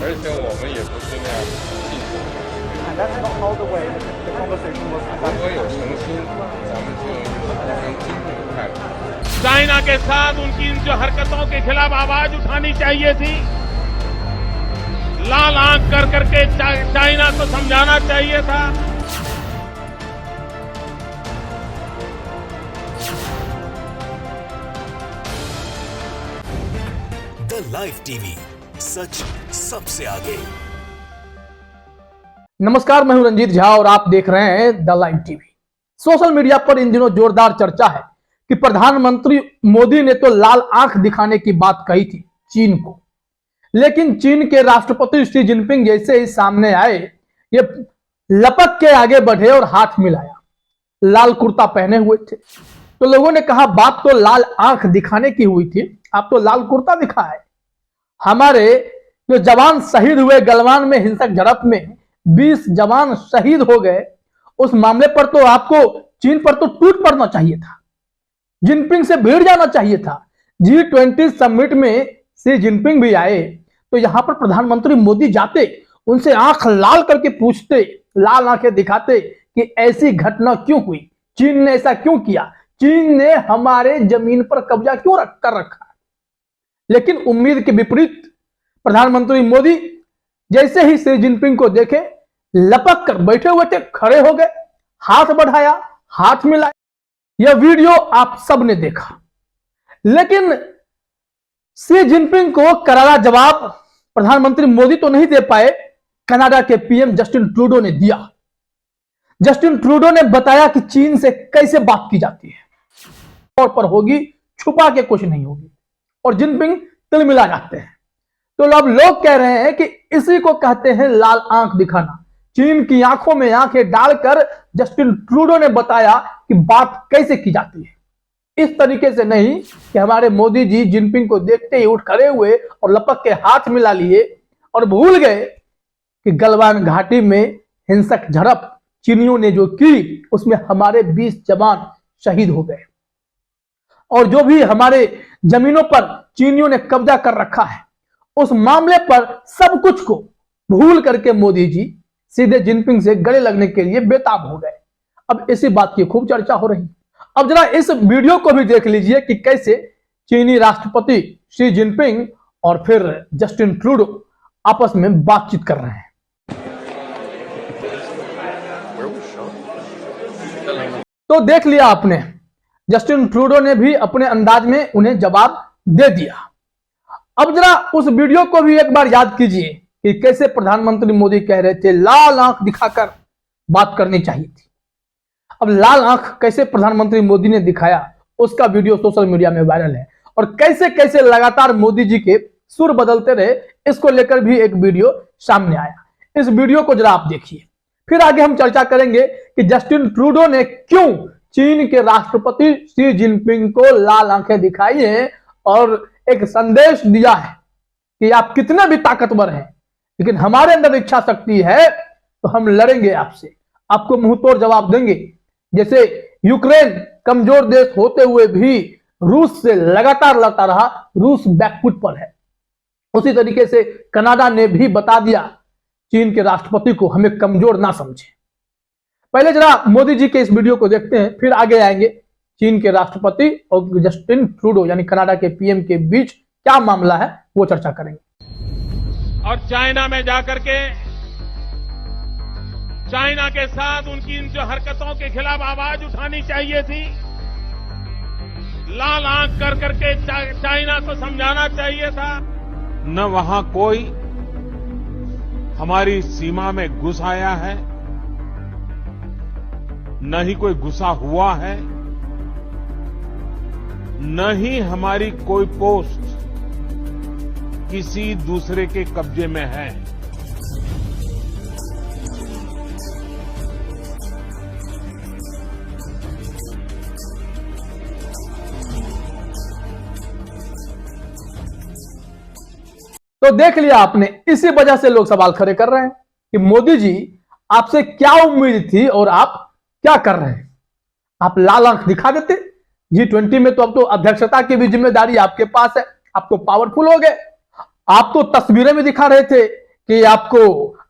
而且我们也不是那样进行。And that's not how the way the conversation was 如果有诚心，咱们就用非常尊重的态度。 China के साथ उनकी इन जो हरकतों के खिलाफ आवाज उठानी चाहिए थी। लाल आंख कर करके चाइना को समझाना चाहिए था। द लाइव टीवी, सच सबसे आगे। नमस्कार, मैं हूं रंजीत झा और आप देख रहे हैं the live TV. Social media पर इन दिनों जोरदार चर्चा है कि प्रधानमंत्री मोदी ने तो लाल आंख दिखाने की बात कही थी चीन को, लेकिन चीन के राष्ट्रपति शी जिनपिंग जैसे ही सामने आए, ये लपक के आगे बढ़े और हाथ मिलाया। लाल कुर्ता पहने हुए थे तो लोगों ने कहा बात तो लाल आंख दिखाने की हुई थी, आप तो लाल कुर्ता दिखाए। हमारे जो जवान शहीद हुए गलवान में हिंसक झड़प में 20 जवान शहीद हो गए, उस मामले पर तो आपको चीन पर तो टूट पड़ना चाहिए था, जिनपिंग से भिड़ जाना चाहिए था। G20 समिट में शी जिनपिंग भी आए तो यहां पर प्रधानमंत्री मोदी जाते, उनसे आंख लाल करके पूछते, लाल आंखें दिखाते कि ऐसी घटना क्यों हुई, चीन ने ऐसा क्यों किया, चीन ने हमारे जमीन पर कब्जा क्यों कर रखा। लेकिन उम्मीद के विपरीत प्रधानमंत्री मोदी जैसे ही शी जिनपिंग को देखे लपक कर बैठे हुए थे, खड़े हो गए, हाथ बढ़ाया, हाथ मिलाया। यह वीडियो आप सब ने देखा, लेकिन शी जिनपिंग को करारा जवाब प्रधानमंत्री मोदी तो नहीं दे पाए, कनाडा के पीएम जस्टिन ट्रूडो ने दिया। जस्टिन ट्रूडो ने बताया कि चीन से कैसे बात की जाती है, तौर पर होगी, छुपा के कुछ नहीं होगी, और जिनपिंग तिलमिला जाते हैं। तो अब लोग कह रहे हैं कि इसी को कहते हैं लाल आंख दिखाना। चीन की आंखों में आंखें डालकर जस्टिन ट्रूडो ने बताया कि बात कैसे की जाती है, इस तरीके से नहीं कि हमारे मोदी जी जिनपिंग को देखते ही उठ खड़े हुए और लपक के हाथ मिला लिए और भूल गए कि गलवान घाटी में हिंसक झड़प चीनियों ने जो की, उसमें हमारे 20 जवान शहीद हो गए, और जो भी हमारे जमीनों पर चीनियों ने कब्जा कर रखा है, उस मामले पर सब कुछ को भूल करके मोदी जी सीधे जिनपिंग से गले लगने के लिए बेताब हो गए। अब इसी बात की खूब चर्चा हो रही है। अब जरा इस वीडियो को भी देख लीजिए कि कैसे चीनी राष्ट्रपति शी जिनपिंग और फिर जस्टिन ट्रूडो आपस में बातचीत कर रहे हैं। तो देख लिया आपने, जस्टिन ट्रूडो ने भी अपने अंदाज में उन्हें जवाब दे दिया। अब जरा उस वीडियो को भी एक बार याद कीजिए कि कैसे प्रधानमंत्री मोदी कह रहे थे लाल आंख दिखाकर बात करनी चाहिए थी। अब लाल आंख कैसे प्रधानमंत्री मोदी ने दिखाया, उसका वीडियो सोशल मीडिया में वायरल है, और कैसे कैसे लगातार मोदी जी के सुर बदलते रहे, इसको लेकर भी एक वीडियो सामने आया। इस वीडियो को जरा आप देखिए, फिर आगे हम चर्चा करेंगे कि जस्टिन ट्रूडो ने क्यों चीन के राष्ट्रपति शी जिनपिंग को लाल आंखें दिखाई हैं और एक संदेश दिया है कि आप कितने भी ताकतवर हैं, लेकिन हमारे अंदर इच्छा शक्ति है तो हम लड़ेंगे आपसे, आपको मुंहतोड़ जवाब देंगे। जैसे यूक्रेन कमजोर देश होते हुए भी रूस से लगातार लड़ता रहा, रूस बैकफुट पर है, उसी तरीके से कनाडा ने भी बता दिया चीन के राष्ट्रपति को हमें कमजोर ना समझे। पहले जरा मोदी जी के इस वीडियो को देखते हैं, फिर आगे आएंगे चीन के राष्ट्रपति और जस्टिन ट्रूडो यानी कनाडा के पीएम के बीच क्या मामला है वो चर्चा करेंगे। और चाइना में जाकर के चाइना के साथ उनकी इन जो हरकतों के खिलाफ आवाज उठानी चाहिए थी। लाल आंख कर करके चाइना को समझाना चाहिए था। न वहां कोई हमारी सीमा में घुस आया है, न ही कोई घुसा हुआ है, न ही हमारी कोई पोस्ट किसी दूसरे के कब्जे में है। तो देख लिया आपने, इसी वजह से लोग सवाल खड़े कर रहे हैं कि मोदी जी आपसे क्या उम्मीद थी और आप क्या कर रहे हैं। आप लाल आंख दिखा देते, G20 में तो अब तो अध्यक्षता की भी जिम्मेदारी आपके पास है, आप तो पावरफुल हो गए। आप तो तस्वीरें में दिखा रहे थे कि आपको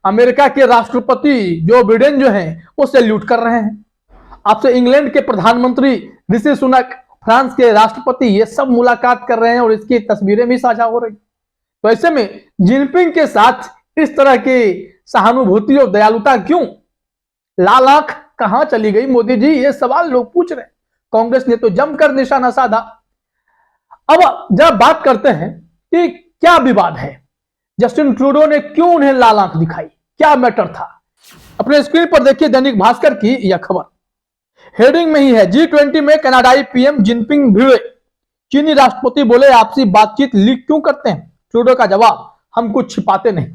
अमेरिका के राष्ट्रपति जो बिडेन जो हैं वो सैल्यूट कर रहे हैं, आपसे इंग्लैंड के प्रधानमंत्री ऋषि सुनक, फ्रांस के राष्ट्रपति, ये सब मुलाकात कर रहे हैं और इसकी तस्वीरें भी साझा हो रही। तो ऐसे में जिनपिंग के साथ इस तरह की सहानुभूति और दयालुता क्यों? लाल आंख कहां चली गई मोदी जी, ये सवाल लोग पूछ रहे हैं। कांग्रेस ने तो जमकर निशाना साधा। अब जब बात करते हैं कि क्या विवाद है, जस्टिन ट्रूडो ने क्यों उन्हें लाल आंख दिखाई, क्या मैटर था? अपने स्क्रीन पर देखिए दैनिक भास्कर की यह खबर, हेडिंग में ही है, G20 में कनाडाई पीएम जिनपिंग भिड़े, चीनी राष्ट्रपति बोले आपसी बातचीत लीक क्यों करते हैं? ट्रूडो का जवाब, हम कुछ छिपाते नहीं।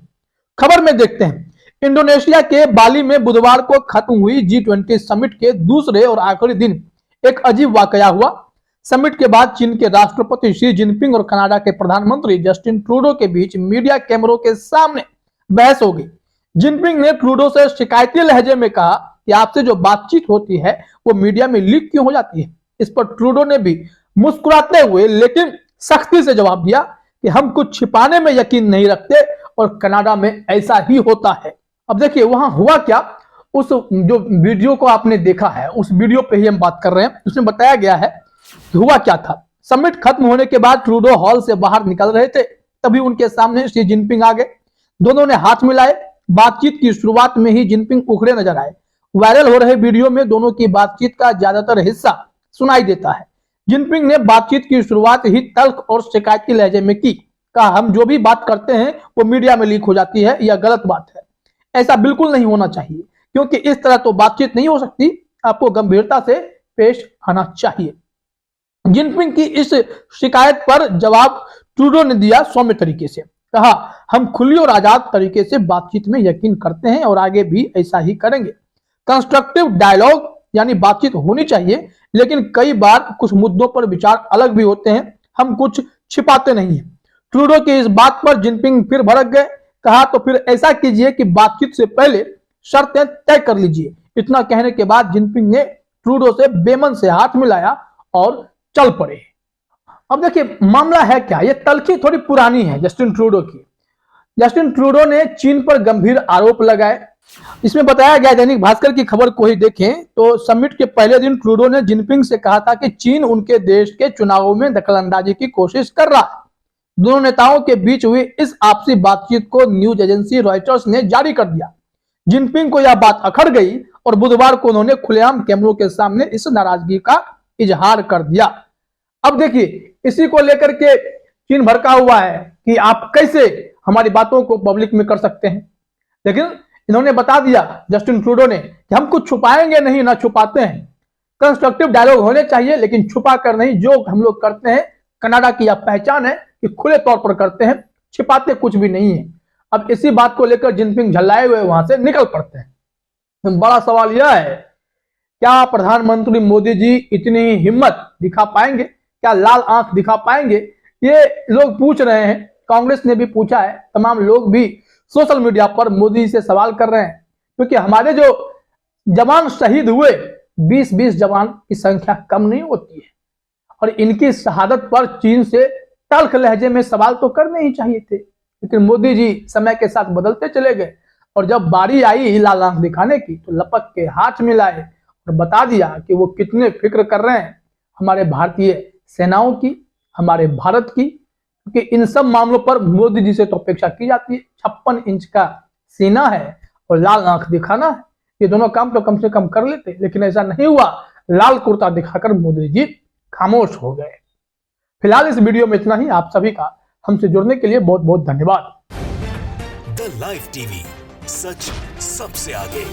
खबर में देखते हैं, इंडोनेशिया के बाली में बुधवार को खत्म हुई G20 समिट के दूसरे और आखिरी दिन एक अजीब वाकया हुआ। समिट के बाद चीन के राष्ट्रपति शी जिनपिंग और कनाडा के प्रधानमंत्री जस्टिन ट्रूडो के बीच मीडिया कैमरों के सामने बहस हो गई। जिनपिंग ने ट्रूडो से शिकायती लहजे में कहा कि आपसे जो बातचीत होती है वो मीडिया में लीक क्यों हो जाती है। इस पर ट्रूडो ने भी मुस्कुराते हुए लेकिन सख्ती से जवाब दिया कि हम कुछ छिपाने में यकीन नहीं रखते और कनाडा में ऐसा ही होता है। अब देखिए वहां हुआ क्या, उस जो वीडियो को आपने देखा है उस वीडियो पे ही हम बात कर रहे हैं। उसमें बताया गया है कि हुआ क्या था। समिट खत्म होने के बाद ट्रूडो हॉल से बाहर निकल रहे थे, तभी उनके सामने शी जिनपिंग आ गए। दोनों ने हाथ मिलाए। बातचीत की शुरुआत में ही जिनपिंग उखड़े नजर आए। वायरल हो रहे वीडियो में दोनों की बातचीत का ज्यादातर हिस्सा सुनाई देता है। जिनपिंग ने बातचीत की शुरुआत ही तल्ख और शिकायती लहजे में की। कहा हम जो भी बात करते हैं वो मीडिया में लीक हो जाती है, यह गलत बात है, ऐसा बिल्कुल नहीं होना चाहिए, क्योंकि इस तरह तो बातचीत नहीं हो सकती, आपको गंभीरता से पेश आना चाहिए। जिनपिंग की इस शिकायत पर जवाब ट्रूडो ने दिया सौम्य तरीके से। कहा हम खुली और आजाद तरीके से बातचीत में यकीन करते हैं और आगे भी ऐसा ही करेंगे। कंस्ट्रक्टिव डायलॉग यानी बातचीत होनी चाहिए, लेकिन कई बार कुछ मुद्दों पर विचार अलग भी होते हैं, हम कुछ छिपाते नहीं हैं। ट्रूडो की इस बात पर जिनपिंग फिर भड़क गए। कहा तो फिर ऐसा कीजिए कि बातचीत से पहले शर्तें तय कर लीजिए। इतना कहने के बाद जिनपिंग ने ट्रूडो से बेमन से हाथ मिलाया और चल पड़े। अब देखिए मामला है क्या, ये तल्खी थोड़ी पुरानी है जस्टिन ट्रूडो की। जस्टिन ट्रूडो ने चीन पर गंभीर आरोप लगाए। इसमें बताया गया, दैनिक भास्कर की खबर को ही देखें तो समिट के पहले दिन ट्रूडो ने जिनपिंग से कहा था कि चीन उनके देश के चुनावों में दखलंदाजी की कोशिश कर रहा है। दोनों नेताओं के बीच हुई इस आपसी बातचीत को न्यूज एजेंसी रॉयटर्स ने जारी कर दिया। जिनपिंग को यह बात अखड़ गई और बुधवार को उन्होंने खुलेआम कैमरों के सामने इस नाराजगी का इजहार कर दिया। अब देखिए इसी को लेकर के चीन भड़का हुआ है कि आप कैसे हमारी बातों को पब्लिक में कर सकते हैं, लेकिन इन्होंने बता दिया जस्टिन ट्रूडो ने कि हम कुछ छुपाएंगे नहीं, ना छुपाते हैं। कंस्ट्रक्टिव डायलॉग होने चाहिए लेकिन छुपा कर नहीं। जो हम लोग करते हैं कनाडा की यह पहचान है कि खुले तौर पर करते हैं, छिपाते कुछ भी नहीं है। अब इसी बात को लेकर जिनपिंग झल्लाए हुए वहां से निकल पड़ते हैं। बड़ा सवाल यह है, क्या प्रधानमंत्री मोदी जी इतनी हिम्मत दिखा पाएंगे, क्या लाल आंख दिखा पाएंगे? ये लोग पूछ रहे हैं, कांग्रेस ने भी पूछा है, तमाम लोग भी सोशल मीडिया पर मोदी से सवाल कर रहे हैं, क्योंकि हमारे जो जवान शहीद हुए 20-20 जवान की संख्या कम नहीं होती है और इनकी शहादत पर चीन से तल्ख लहजे में सवाल तो करने ही चाहिए थे, लेकिन मोदी जी समय के साथ बदलते चले गए और जब बारी आई लाल आंख दिखाने की तो लपक के हाथ मिलाए और बता दिया कि वो कितने फिक्र कर रहे हैं हमारे भारतीय सेनाओं की, हमारे भारत की, क्योंकि इन सब मामलों पर मोदी जी से तो अपेक्षा की जाती है। 56 इंच का सीना है और लाल आंख दिखाना है, ये दोनों काम तो कम से कम कर लेते, लेकिन ऐसा नहीं हुआ। लाल कुर्ता दिखाकर मोदी जी खामोश हो गए। फिलहाल इस वीडियो में इतना ही। आप सभी का हमसे जुड़ने के लिए बहुत बहुत धन्यवाद। द लाइव टीवी, सच सबसे आगे।